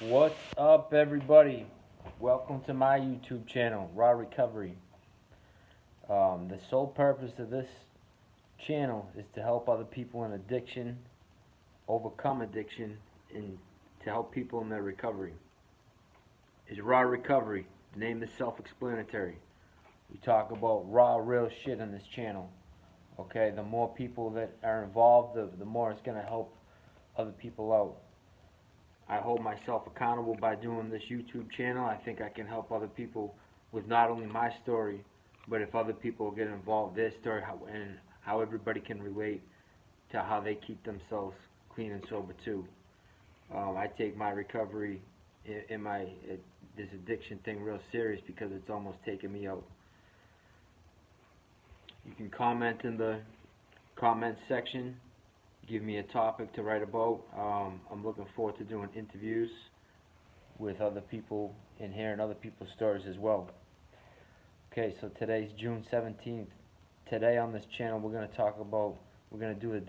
What's up, everybody? Welcome to my YouTube channel, Raw Recovery. The sole purpose of this channel is to help other people in addiction overcome addiction and to help people in their recovery. It's Raw Recovery. The name is self-explanatory. We talk about raw, real shit on this channel. Okay, the more people that are involved, the more it's going to help other people out. I hold myself accountable by doing this YouTube channel. I think I can help other people with not only my story, but if other people get involved, their story, and how everybody can relate to how they keep themselves clean and sober too. I take my recovery in my this addiction thing real serious because it's almost taken me out. You can comment in the comment section. Give me a topic to write about. I'm looking forward to doing interviews with other people and hearing other people's stories as well. Okay, so today's June 17th. Today on this channel we're going to do a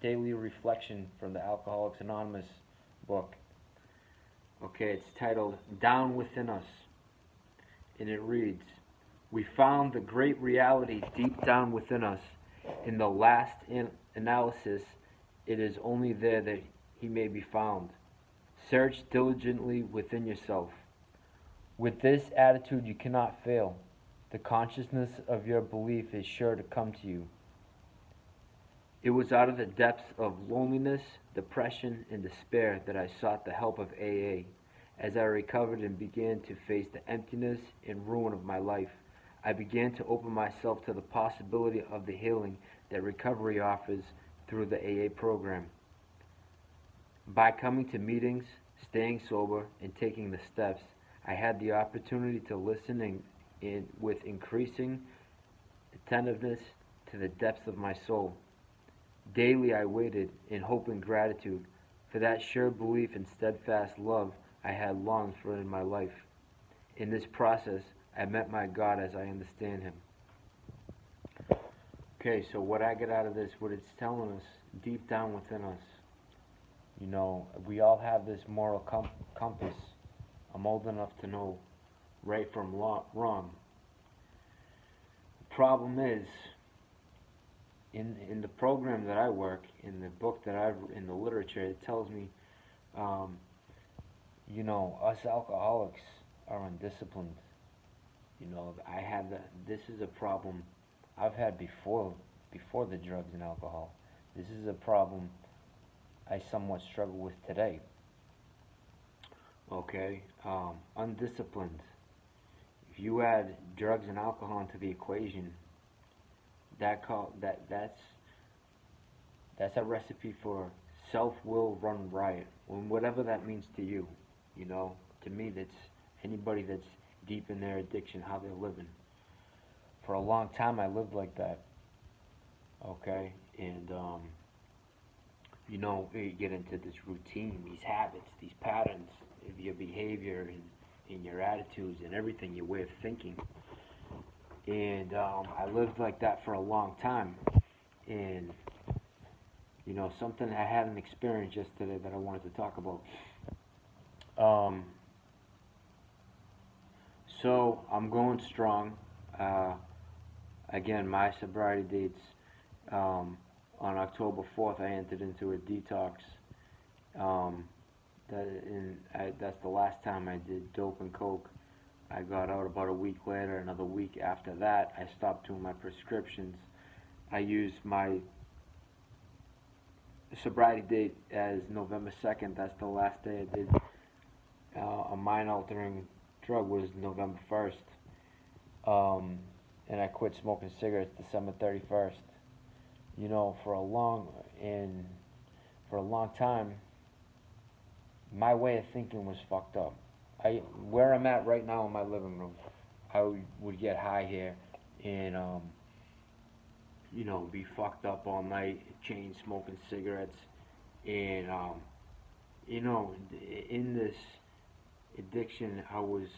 daily reflection from the Alcoholics Anonymous book. Okay, it's titled Down Within Us, and it reads, "We found the great reality deep down within us. In the last analysis, it is only there that he may be found. Search diligently within yourself. With this attitude you cannot fail. The consciousness of your belief is sure to come to you. It was out of the depths of loneliness, depression, and despair that I sought the help of AA. As I recovered and began to face the emptiness and ruin of my life, I began to open myself to the possibility of the healing that recovery offers through the AA program. By coming to meetings, staying sober, and taking the steps, I had the opportunity to listen with increasing attentiveness to the depths of my soul. Daily I waited in hope and gratitude for that sure belief and steadfast love I had longed for in my life. In this process, I met my God as I understand Him." Okay, so what I get out of this, what it's telling us deep down within us, we all have this moral compass. I'm old enough to know right from wrong. The problem is, in the program that I work, in the book that in the literature, it tells me, us alcoholics are undisciplined. This is a problem I've had before the drugs and alcohol. This is a problem I somewhat struggle with today. Okay, undisciplined. If you add drugs and alcohol into the equation, that's a recipe for self-will run riot, whatever that means to you. To me, that's anybody that's deep in their addiction, how they're living. For a long time, I lived like that. Okay, and you get into this routine, these habits, these patterns of your behavior and your attitudes and everything, your way of thinking. And I lived like that for a long time. And something I had an experience yesterday that I wanted to talk about. So I'm going strong. Again, my sobriety dates, on October 4th, I entered into a detox. That's the last time I did dope and coke. I got out about a week later. Another week after that, I stopped doing my prescriptions. I used my sobriety date as November 2nd. That's the last day I did a mind-altering drug was November 1st. And I quit smoking cigarettes December 31st. For a long time, my way of thinking was fucked up. Where I'm at right now in my living room, I would get high here and be fucked up all night, chain smoking cigarettes, and in this addiction, I would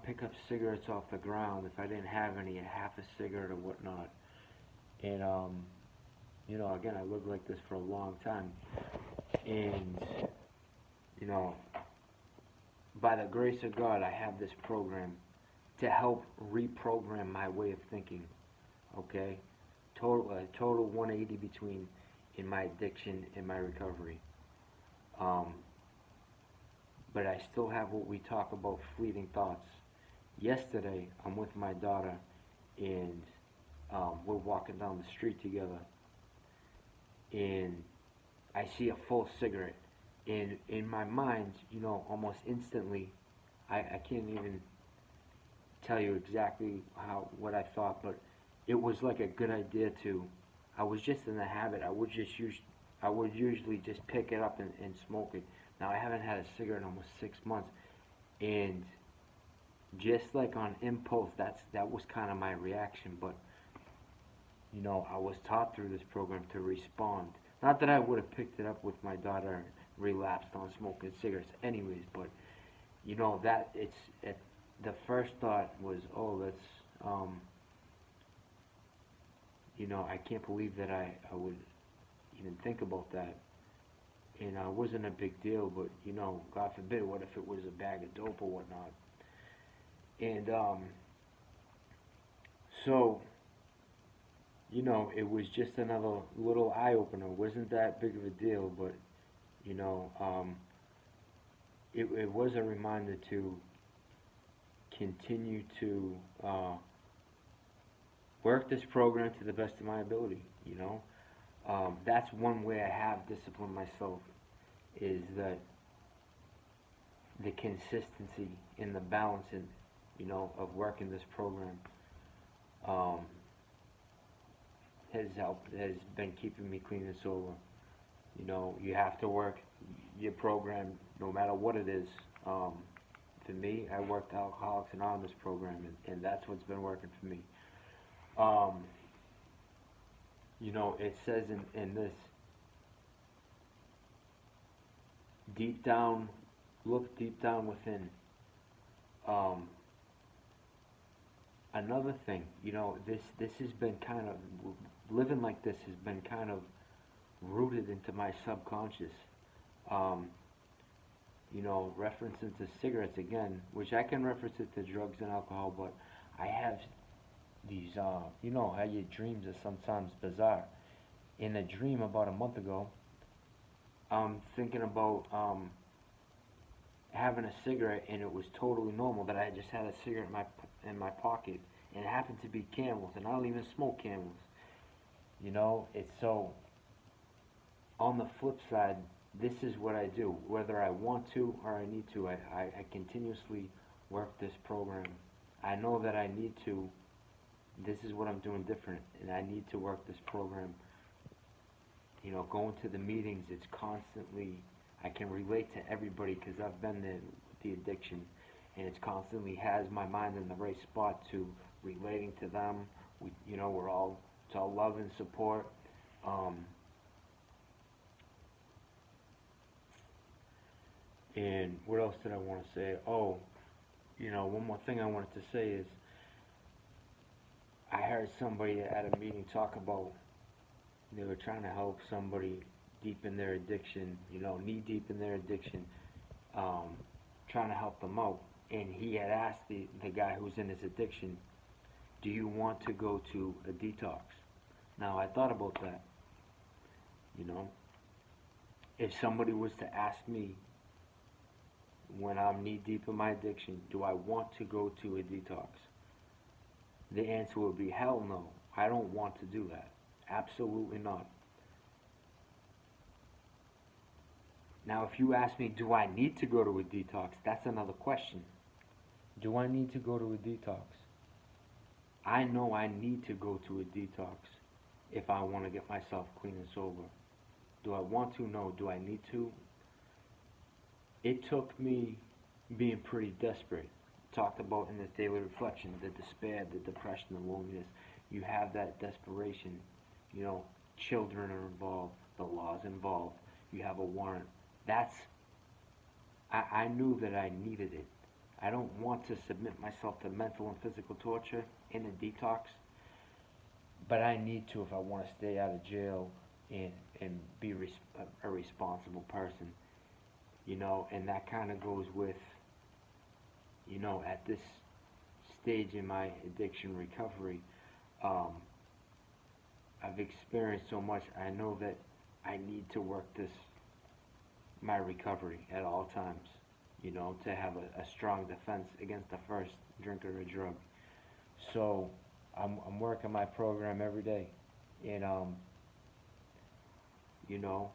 pick up cigarettes off the ground if I didn't have any, half a cigarette or whatnot. And again, I lived like this for a long time, and you know, by the grace of God, I have this program to help reprogram my way of thinking. Okay, total 180 between in my addiction and my recovery. Um, but I still have what we talk about, fleeting thoughts. Yesterday, I'm with my daughter, and we're walking down the street together, and I see a full cigarette. And in my mind, almost instantly, I can't even tell you exactly what I thought, but it was like a good idea to. I was just in the habit. I would usually just pick it up and smoke it. Now I haven't had a cigarette in almost 6 months, and just like on impulse, that was kind of my reaction. But I was taught through this program to respond. Not that I would have picked it up with my daughter and relapsed on smoking cigarettes, anyways. But that the first thought was, oh, that's I can't believe that I would even think about that. And it wasn't a big deal, but God forbid, what if it was a bag of dope or whatnot? And so it was just another little eye opener. It wasn't that big of a deal, but you know, um, it was a reminder to continue to work this program to the best of my ability. That's one way I have disciplined myself, is that the consistency and the balance of working this program um, has been keeping me clean and sober. You have to work your program no matter what it is. For me, I worked Alcoholics Anonymous program, and that's what's been working for me. Um, it says in this, deep down, look deep down within. Um, Another thing, this has been kind of, living like this has been kind of rooted into my subconscious. Um, referencing to cigarettes again, which I can reference it to drugs and alcohol, but I have these, how your dreams are sometimes bizarre. In a dream about a month ago, I'm thinking about having a cigarette, and it was totally normal that I just had a cigarette in my pocket, and it happened to be Camels, and I don't even smoke Camels. It's so. On the flip side, this is what I do, whether I want to or I need to. I continuously work this program. I know that I need to. This is what I'm doing different, and I need to work this program. Going to the meetings, it's constantly. I can relate to everybody because I've been there with the addiction, and it's constantly has my mind in the right spot to relating to them. It's all love and support. Um, and what else did I want to say? Oh, one more thing I wanted to say is I heard somebody at a meeting talk about they were trying to help somebody deep in their addiction, knee deep in their addiction, trying to help them out. And he had asked the guy who was in his addiction, do you want to go to a detox? Now, I thought about that. If somebody was to ask me when I'm knee deep in my addiction, do I want to go to a detox? The answer would be hell no. I don't want to do that. Absolutely not. Now, if you ask me, do I need to go to a detox? That's another question. Do I need to go to a detox? I know I need to go to a detox if I want to get myself clean and sober. Do I want to? No. Do I need to? It took me being pretty desperate. Talked about in this daily reflection, the despair, the depression, the loneliness. You have that desperation. Children are involved, the law's involved. You have a warrant. I knew that I needed it. I don't want to submit myself to mental and physical torture in a detox, but I need to if I want to stay out of jail and be a responsible person. you know, and that kind of goes with, you know, at this stage in my addiction recovery, um, I've experienced so much. I know that I need to work my recovery at all times, you know, to have a strong defense against the first drink or a drug. So I'm working my program every day, and you know,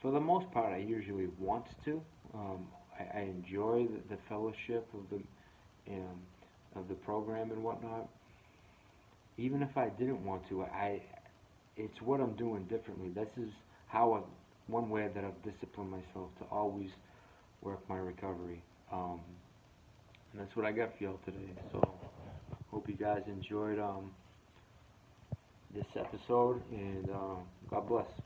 for the most part, I usually want to. I enjoy the fellowship of the program and whatnot. Even if I didn't want to, it's what I'm doing differently. This is one way that I've disciplined myself to always work my recovery. And that's what I got for y'all today. So hope you guys enjoyed this episode, and God bless.